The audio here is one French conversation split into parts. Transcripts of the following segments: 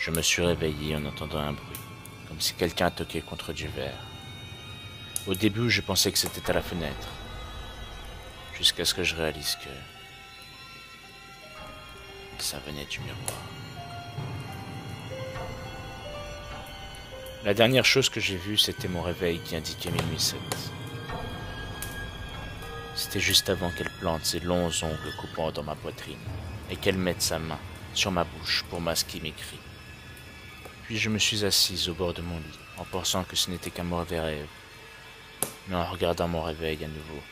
Je me suis réveillé en entendant un bruit, comme si quelqu'un toquait contre du verre. Au début, je pensais que c'était à la fenêtre, jusqu'à ce que je réalise que ça venait du miroir. La dernière chose que j'ai vue, c'était mon réveil qui indiquait minuit 7. C'était juste avant qu'elle plante ses longs ongles coupants dans ma poitrine et qu'elle mette sa main sur ma bouche pour masquer mes cris. Puis je me suis assise au bord de mon lit en pensant que ce n'était qu'un mauvais rêve. Mais en regardant mon réveil à nouveau,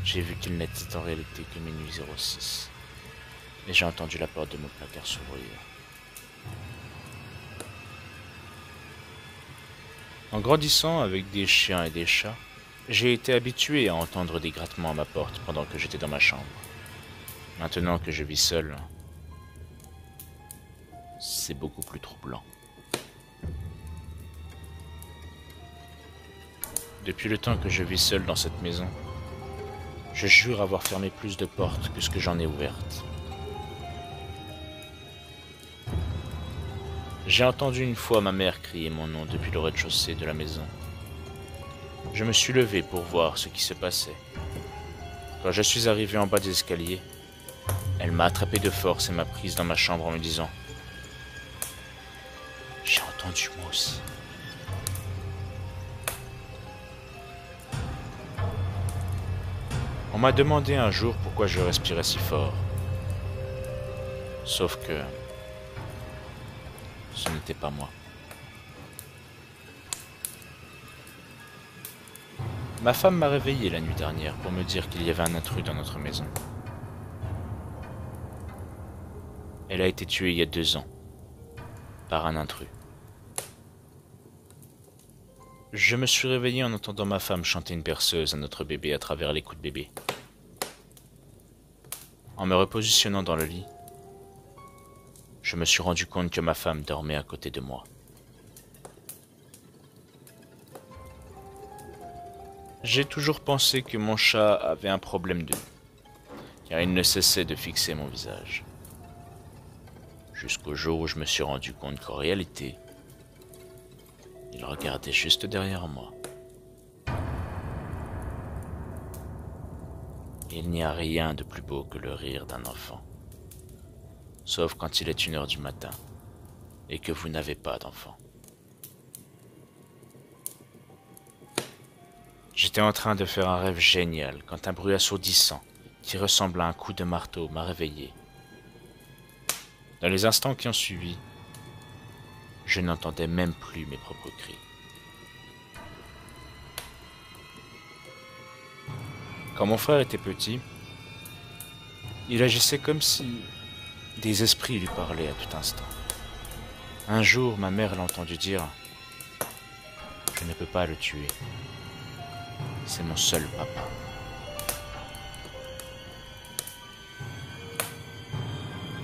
j'ai vu qu'il n'était en réalité que minuit 06. Et j'ai entendu la porte de mon placard s'ouvrir. En grandissant avec des chiens et des chats, j'ai été habitué à entendre des grattements à ma porte pendant que j'étais dans ma chambre. Maintenant que je vis seul, c'est beaucoup plus troublant. Depuis le temps que je vis seul dans cette maison, je jure avoir fermé plus de portes que ce que j'en ai ouvertes. J'ai entendu une fois ma mère crier mon nom depuis le rez-de-chaussée de la maison. Je me suis levé pour voir ce qui se passait. Quand je suis arrivé en bas des escaliers, elle m'a attrapé de force et m'a prise dans ma chambre en me disant « J'ai entendu moi aussi. » On m'a demandé un jour pourquoi je respirais si fort. Sauf que ce n'était pas moi. Ma femme m'a réveillé la nuit dernière pour me dire qu'il y avait un intrus dans notre maison. Elle a été tuée il y a 2 ans par un intrus. Je me suis réveillé en entendant ma femme chanter une berceuse à notre bébé à travers les coups de bébé. En me repositionnant dans le lit, je me suis rendu compte que ma femme dormait à côté de moi. J'ai toujours pensé que mon chat avait un problème de vue, car il ne cessait de fixer mon visage. Jusqu'au jour où je me suis rendu compte qu'en réalité, il regardait juste derrière moi. Il n'y a rien de plus beau que le rire d'un enfant, sauf quand il est 1 heure du matin et que vous n'avez pas d'enfant. J'étais en train de faire un rêve génial quand un bruit assourdissant, qui ressemble à un coup de marteau, m'a réveillé. Dans les instants qui ont suivi, je n'entendais même plus mes propres cris. Quand mon frère était petit, il agissait comme si des esprits lui parlaient à tout instant. Un jour, ma mère l'a entendu dire « Je ne peux pas le tuer. C'est mon seul papa. »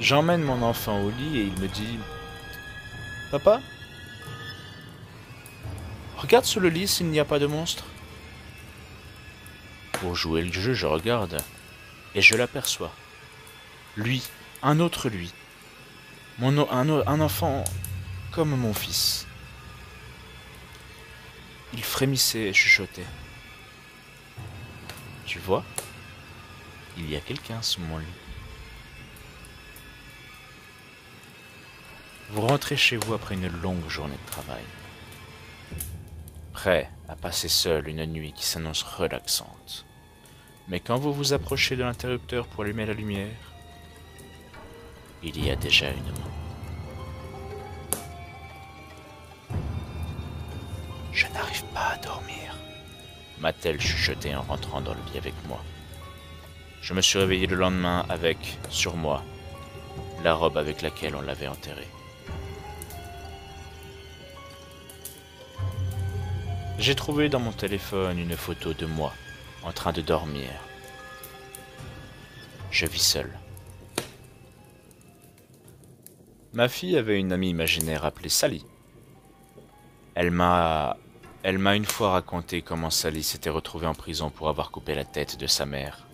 J'emmène mon enfant au lit et il me dit « Papa, regarde sous le lit s'il n'y a pas de monstre. » Pour jouer le jeu, je regarde et je l'aperçois. Lui, un autre lui. Un enfant comme mon fils. Il frémissait et chuchotait. « Tu vois, il y a quelqu'un sous mon lit. » Vous rentrez chez vous après une longue journée de travail, prêt à passer seul une nuit qui s'annonce relaxante. Mais quand vous vous approchez de l'interrupteur pour allumer la lumière, il y a déjà une main. « Je n'arrive pas à dormir », m'a-t-elle chuchoté en rentrant dans le lit avec moi. Je me suis réveillé le lendemain avec, sur moi, la robe avec laquelle on l'avait enterré. J'ai trouvé dans mon téléphone une photo de moi, en train de dormir. Je vis seul. Ma fille avait une amie imaginaire appelée Sally. Elle m'a une fois raconté comment Sally s'était retrouvée en prison pour avoir coupé la tête de sa mère.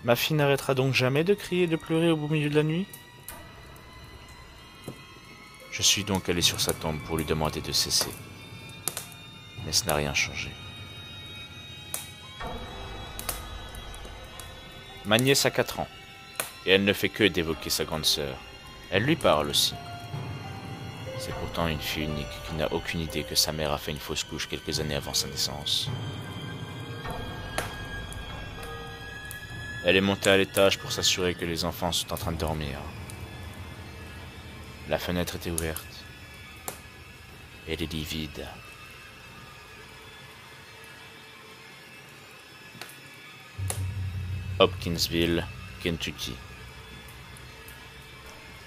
Ma fille n'arrêtera donc jamais de crier et de pleurer au beau milieu de la nuit? Je suis donc allé sur sa tombe pour lui demander de cesser. Mais ce n'a rien changé. Ma nièce a 4 ans, et elle ne fait que d'évoquer sa grande sœur. Elle lui parle aussi. C'est pourtant une fille unique qui n'a aucune idée que sa mère a fait une fausse couche quelques années avant sa naissance. Elle est montée à l'étage pour s'assurer que les enfants sont en train de dormir. La fenêtre était ouverte, et les lits vides. Hopkinsville, Kentucky.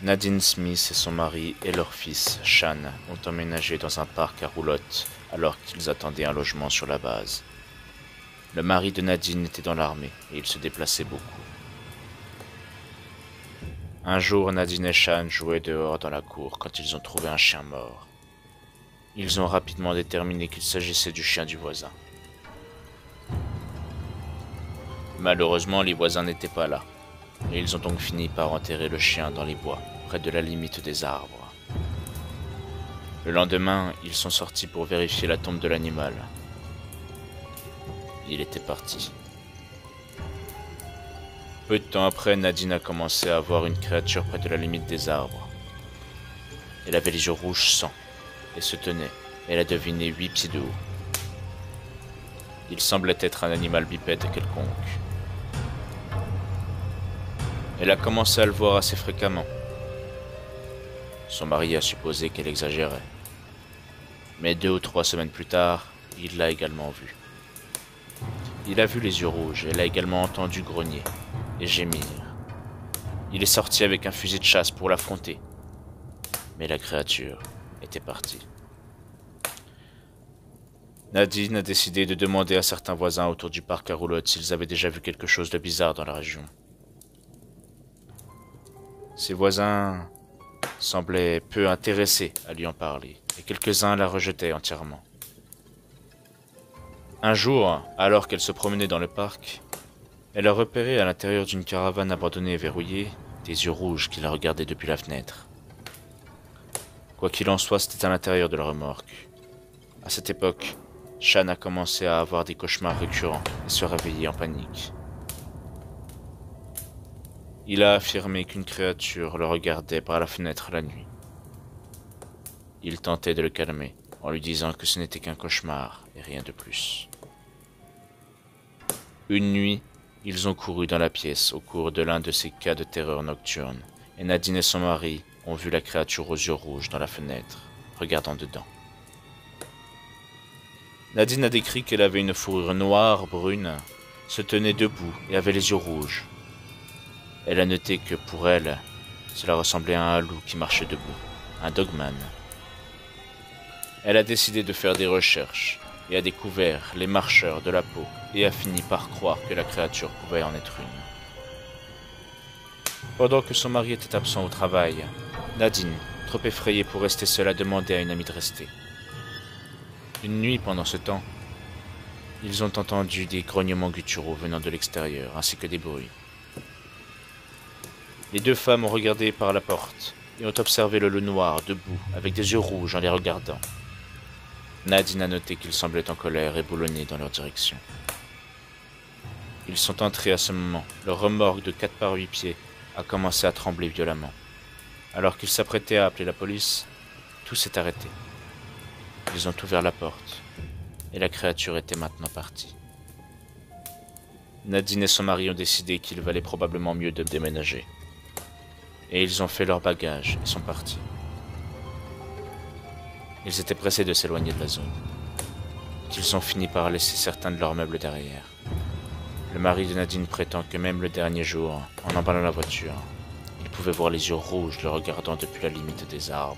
Nadine Smith et son mari et leur fils, Shan, ont emménagé dans un parc à roulottes alors qu'ils attendaient un logement sur la base. Le mari de Nadine était dans l'armée et il se déplaçait beaucoup. Un jour, Nadine et Shan jouaient dehors dans la cour quand ils ont trouvé un chien mort. Ils ont rapidement déterminé qu'il s'agissait du chien du voisin. Malheureusement, les voisins n'étaient pas là, et ils ont donc fini par enterrer le chien dans les bois, près de la limite des arbres. Le lendemain, ils sont sortis pour vérifier la tombe de l'animal. Il était parti. Peu de temps après, Nadine a commencé à voir une créature près de la limite des arbres. Elle avait les yeux rouges sang, et se tenait. Elle a deviné 8 pieds de haut. Il semblait être un animal bipède quelconque. Elle a commencé à le voir assez fréquemment. Son mari a supposé qu'elle exagérait. Mais 2 ou 3 semaines plus tard, il l'a également vue. Il a vu les yeux rouges et elle a également entendu grogner et gémir. Il est sorti avec un fusil de chasse pour l'affronter. Mais la créature était partie. Nadine a décidé de demander à certains voisins autour du parc à roulottes s'ils avaient déjà vu quelque chose de bizarre dans la région. Ses voisins semblaient peu intéressés à lui en parler, et quelques-uns la rejetaient entièrement. Un jour, alors qu'elle se promenait dans le parc, elle a repéré à l'intérieur d'une caravane abandonnée et verrouillée des yeux rouges qui la regardaient depuis la fenêtre. Quoi qu'il en soit, c'était à l'intérieur de la remorque. À cette époque, Shan a commencé à avoir des cauchemars récurrents et se réveiller en panique. Il a affirmé qu'une créature le regardait par la fenêtre la nuit. Il tentait de le calmer en lui disant que ce n'était qu'un cauchemar et rien de plus. Une nuit, ils ont couru dans la pièce au cours de l'un de ces cas de terreur nocturne, et Nadine et son mari ont vu la créature aux yeux rouges dans la fenêtre, regardant dedans. Nadine a décrit qu'elle avait une fourrure noire, brune, se tenait debout et avait les yeux rouges. Elle a noté que pour elle, cela ressemblait à un loup qui marchait debout, un dogman. Elle a décidé de faire des recherches et a découvert les marcheurs de la peau et a fini par croire que la créature pouvait en être une. Pendant que son mari était absent au travail, Nadine, trop effrayée pour rester seule, a demandé à une amie de rester. Une nuit, pendant ce temps, ils ont entendu des grognements gutturaux venant de l'extérieur, ainsi que des bruits. Les 2 femmes ont regardé par la porte et ont observé le loup noir debout, avec des yeux rouges en les regardant. Nadine a noté qu'ils semblaient en colère et boulonnaient dans leur direction. Ils sont entrés à ce moment. Le remorque de 4 par 8 pieds a commencé à trembler violemment. Alors qu'ils s'apprêtaient à appeler la police, tout s'est arrêté. Ils ont ouvert la porte, et la créature était maintenant partie. Nadine et son mari ont décidé qu'il valait probablement mieux de déménager. Et ils ont fait leurs bagages et sont partis. Ils étaient pressés de s'éloigner de la zone. Ils ont fini par laisser certains de leurs meubles derrière. Le mari de Nadine prétend que même le dernier jour, en emballant la voiture, il pouvait voir les yeux rouges le regardant depuis la limite des arbres.